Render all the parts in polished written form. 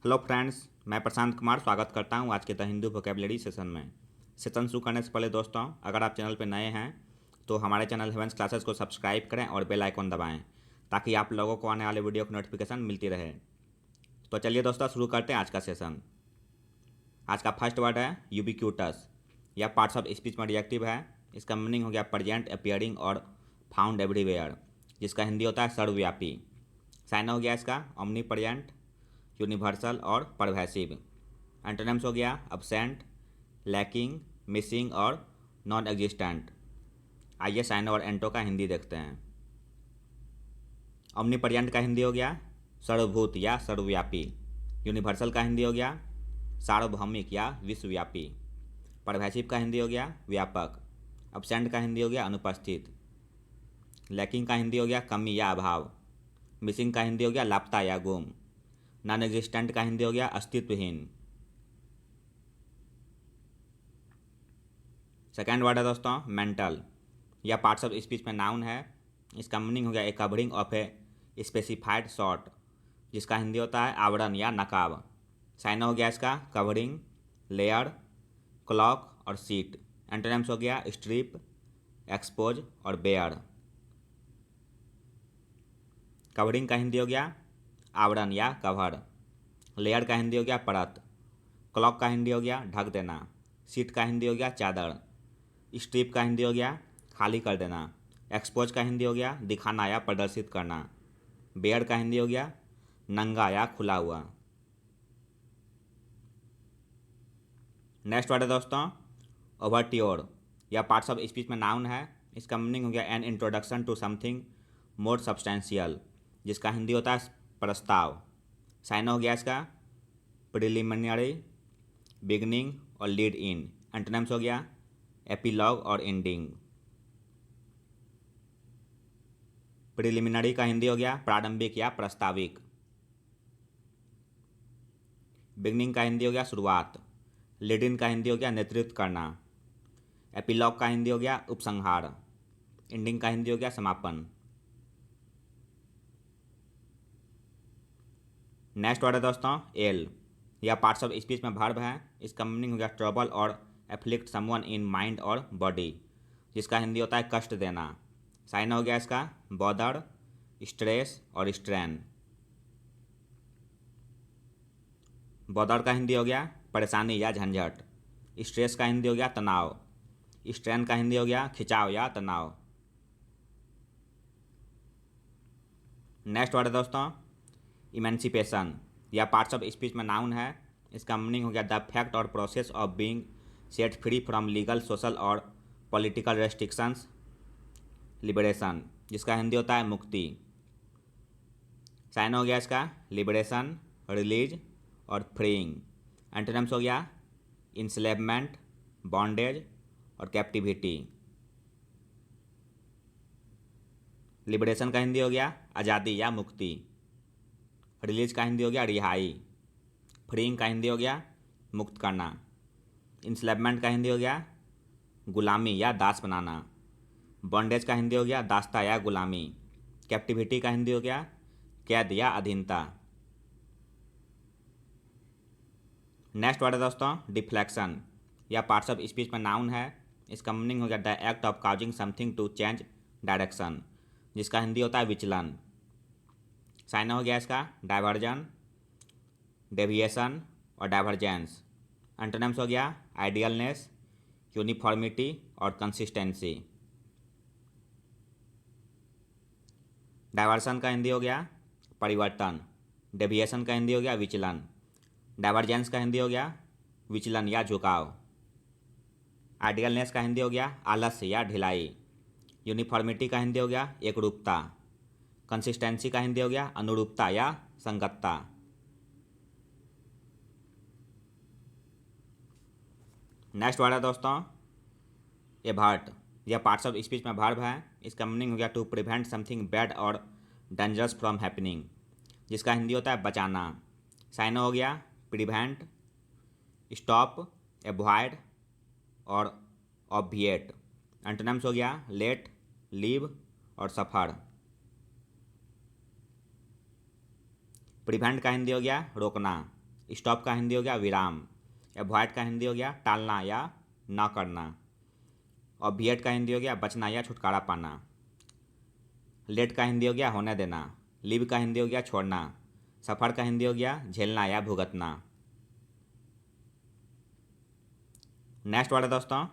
Hello friends, मैं प्रशांत कुमार स्वागत करता हूं आज के द हिंदू वोकेबलरी सेशन में। सेशन शुरू करने से पहले दोस्तों, अगर आप चैनल पर नए हैं तो हमारे चैनल हेवेंस क्लासेस को सब्सक्राइब करें और बेल आइकन दबाएं ताकि आप लोगों को आने वाले वीडियो की नोटिफिकेशन मिलती रहे। तो चलिए दोस्तों, शुरू करते हैं आज का सेशन। आज का फर्स्ट वर्ड है यूबिक्यूटस। यह पार्ट्स ऑफ स्पीच में एडजेक्टिव है। इसका मीनिंग हो गया प्रेजेंट, अपीयरिंग और फाउंड एवरीवेयर, जिसका हिंदी होता है सर्वव्यापी। साइन हो गया इसका ओमनी प्रेजेंट, यूनिवर्सल और परवैसिव। एंटोनिम्स हो गया अब्सेंट, लैकिंग, मिसिंग और नॉन एग्जिस्टेंट। आइए साइन और एंटो का हिंदी देखते हैं। ओमनी प्रेजेंट का हिंदी हो गया सर्वभूत या सर्वव्यापी। यूनिवर्सल का हिंदी हो गया सार्वभौमिक या विश्वव्यापी। परवैसिव का हिंदी हो गया व्यापक। अब्सेंट का हिंदी हो गया अनुपस्थित। लैकिंग का हिंदी हो गया कमी या अभाव। मिसिंग का हिंदी हो गया लापता या गुम। नॉन एग्जिस्टेंट का हिंदी हो गया अस्तित्वहीन। सेकेंड वर्ड है दोस्तों मेंटल। यह पार्ट्स ऑफ स्पीच में नाउन है। इसका मीनिंग हो गया a covering of a specified sort, जिसका हिंदी होता है आवरण या नकाब। साइन हो गया इसका कवरिंग, लेयर, क्लॉक और सीट। एंटोनिम्स हो गया स्ट्रिप, एक्सपोज और बेयर। कवरिंग का हिंदी हो गया आवरण या कवर। लेयर का हिंदी हो गया परत। क्लॉक का हिंदी हो गया ढक देना। सीट का हिंदी हो गया चादर। स्ट्रिप का हिंदी हो गया खाली कर देना। एक्सपोज का हिंदी हो गया दिखाना या प्रदर्शित करना। बेयर का हिंदी हो गया नंगा या खुला हुआ। नेक्स्ट वर्ड है दोस्तों ओवरट्योर। यह पार्ट्स ऑफ स्पीच में नाउन है। इसका मीनिंग हो गया an introduction to something more substantial, जिसका हिंदी होता है प्रस्ताव। साइन हो गया इसका प्रिलिमिनरी, बिगनिंग और लीड इन। एंटोनिम्स हो गया एपिलॉग और एंडिंग। प्रिलिमिनरी का हिंदी हो गया प्रारंभिक या प्रस्ताविक। बिगनिंग का हिंदी हो गया शुरुआत। लीड इन का हिंदी हो गया नेतृत्व करना। एपिलॉग का हिंदी हो गया उपसंहार। एंडिंग का हिंदी हो गया समापन। नेक्स्ट वर्ड है दोस्तों एल। यह पार्ट्स ऑफ स्पीच में वर्ब है। इसका मीनिंग हो गया ट्रबल और एफ्लिक्ट समवन इन माइंड और बॉडी, जिसका हिंदी होता है कष्ट देना। साइन हो गया इसका बॉदर, स्ट्रेस और स्ट्रेन। बॉदर का हिंदी हो गया परेशानी या झंझट। स्ट्रेस का हिंदी हो गया तनाव। स्ट्रेन का हिंदी हो गया खिंचाव या तनाव। नेक्स्ट वर्ड है दोस्तों इमेंसिपेशन। यह पार्ट्स ऑफ स्पीच में नाउन है। इसका मीनिंग हो गया द फैक्ट और process of being set free from legal, social और पॉलिटिकल रेस्ट्रिक्शंस, लिबरेशन, जिसका हिंदी होता है मुक्ति। साइन हो गया इसका लिबरेशन, रिलीज और फ्रीइंग। एंटोनिम्स हो गया इंस्लेवमेंट, बॉन्डेज और कैप्टिविटी। लिबरेशन का हिंदी हो गया आज़ादी या मुक्ति। रिलीज का हिंदी हो गया रिहाई। फ्रीइंग का हिंदी हो गया मुक्त करना। इंस्लेवमेंट का हिंदी हो गया गुलामी या दास बनाना। बॉन्डेज का हिंदी हो गया दास्ता या गुलामी। कैप्टिविटी का हिंदी हो गया कैद या अधीनता। नेक्स्ट वर्ड है दोस्तों डिफ्लेक्शन। यह पार्ट्स ऑफ स्पीच में नाउन है। इसका मीनिंग हो गया the act of causing something to change direction, जिसका हिंदी होता है विचलन। साइन हो गया इसका डाइवर्जन, डेविएशन और डाइवर्जेंस। एंटोनिम्स हो गया आइडियलनेस, यूनिफॉर्मिटी और कंसिस्टेंसी। डाइवर्सन का हिंदी हो गया परिवर्तन। डेविएशन का हिंदी हो गया विचलन। डाइवर्जेंस का हिंदी हो गया विचलन या झुकाव। आइडियलनेस का हिंदी हो गया आलस्य या ढिलाई। यूनिफॉर्मिटी का हिंदी हो गया एकरूपता। कंसिस्टेंसी का हिंदी हो गया अनुरूपता या संगतता। नेक्स्ट वर्ड है दोस्तों एवर्ट। यह पार्ट्स ऑफ स्पीच में वर्ब है। इसका मीनिंग हो गया टू प्रिवेंट समथिंग बैड और डेंजरस फ्रॉम हैपनिंग, जिसका हिंदी होता है बचाना। साइन हो गया प्रिवेंट, स्टॉप, एवॉइड और ऑब्विएट। एंटोनिम्स हो गया लेट, लीव और सफर। प्रिवेंट का हिंदी हो गया रोकना। स्टॉप का हिंदी हो गया विराम। एवॉइड का हिंदी हो गया टालना या न करना। ऑब्विएट का हिंदी हो गया बचना या छुटकारा पाना। लेट का हिंदी हो गया होने देना। लिव का हिंदी हो गया छोड़ना। सफ़र का हिंदी हो गया झेलना या भुगतना। नेक्स्ट वर्ड है दोस्तों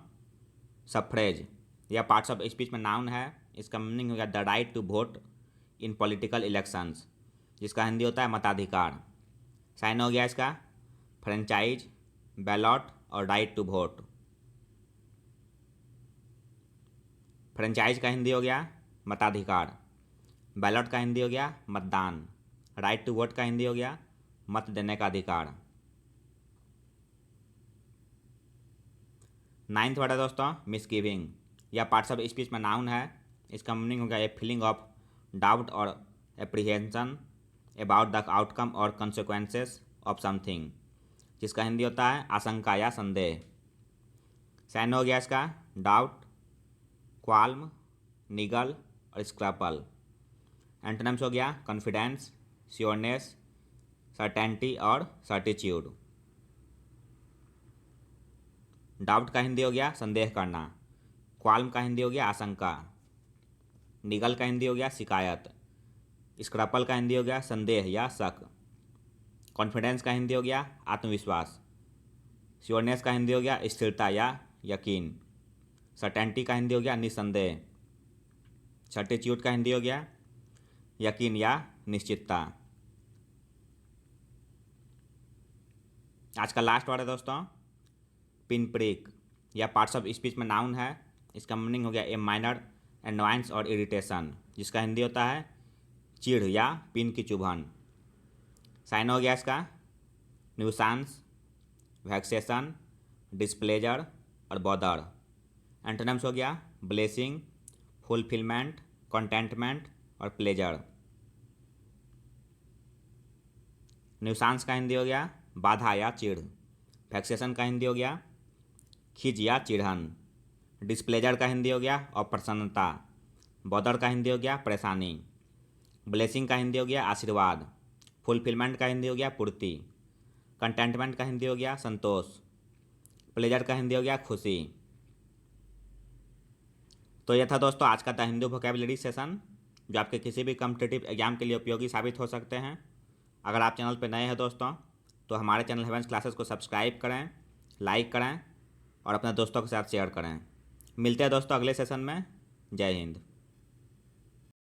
सफ्रेज। यह पार्ट्स ऑफ स्पीच में नाउन है। इसका मीनिंग हो गया the right to vote in political elections, जिसका हिंदी होता है मताधिकार। साइन हो गया इसका फ्रेंचाइज, बैलॉट और राइट टू वोट। फ्रेंचाइज का हिंदी हो गया मताधिकार। बैलॉट का हिंदी हो गया मतदान। राइट टू वोट का हिंदी हो गया मत देने का अधिकार। नाइन्थ वर्ड है दोस्तों मिसगिविंग। यह पार्ट्स ऑफ स्पीच में नाउन है। इसका मीनिंग हो गया ए फीलिंग ऑफ डाउट और एप्रीहेंशन अबाउट द आउटकम और कंसिक्वेंसेस ऑफ समथिंग, जिसका हिंदी होता है आशंका या संदेह। साइन हो गया इसका डाउट, क्वाल्म, निगल और स्क्रैपल। एंटोनिम्स हो गया कॉन्फिडेंस, श्योरनेस, सर्टेनिटी और सर्टिट्यूड। डाउट का हिंदी हो गया संदेह करना। क्वाल्म का हिंदी हो गया आशंका। निगल का हिंदी हो गया शिकायत। स्क्रैपल का हिंदी हो गया संदेह या शक। कॉन्फिडेंस का हिंदी हो गया आत्मविश्वास। श्योरनेस का हिंदी हो गया स्थिरता या यकीन। सर्टेनिटी का हिंदी हो गया निसंदेह। सर्टिट्यूड का हिंदी हो गया यकीन या निश्चितता। आज का लास्ट वर्ड है दोस्तों पिन प्रिक। यह पार्ट्स ऑफ स्पीच में नाउन है। इसका मीनिंग हो गया ए माइनर एनवायंस और इरिटेशन, जिसका हिंदी होता है चिढ़ या पिन की चुभन। साइन हो गया इसका न्यूसेंस, वैक्सेशन, डिस्प्लेजर और बॉदर। एंटोनिम्स हो गया ब्लेसिंग, फुलफिलमेंट, कंटेंटमेंट और प्लेजर। न्यूसेंस का हिंदी हो गया बाधा या चिढ़। वैक्सेशन का हिंदी हो गया खिज या चिढ़न। डिस्प्लेजर का हिंदी हो गया अप्रसन्नता। बॉदर का हिंदी हो गया परेशानी। ब्लेसिंग का हिंदी हो गया आशीर्वाद। फुलफिलमेंट का हिंदी हो गया पूर्ति। कंटेंटमेंट का हिंदी हो गया संतोष। प्लेजर का हिंदी हो गया खुशी। तो यह था दोस्तों आज का द हिंदू वोकैबुलरी सेशन, जो आपके किसी भी कॉम्पिटिटिव एग्जाम के लिए उपयोगी साबित हो सकते हैं। अगर आप चैनल पर नए हैं दोस्तों तो हमारे चैनल हेवेंस क्लासेस को सब्सक्राइब करें, लाइक करें और अपने दोस्तों के साथ शेयर करें। मिलते हैं दोस्तों अगले सेशन में। जय हिंद।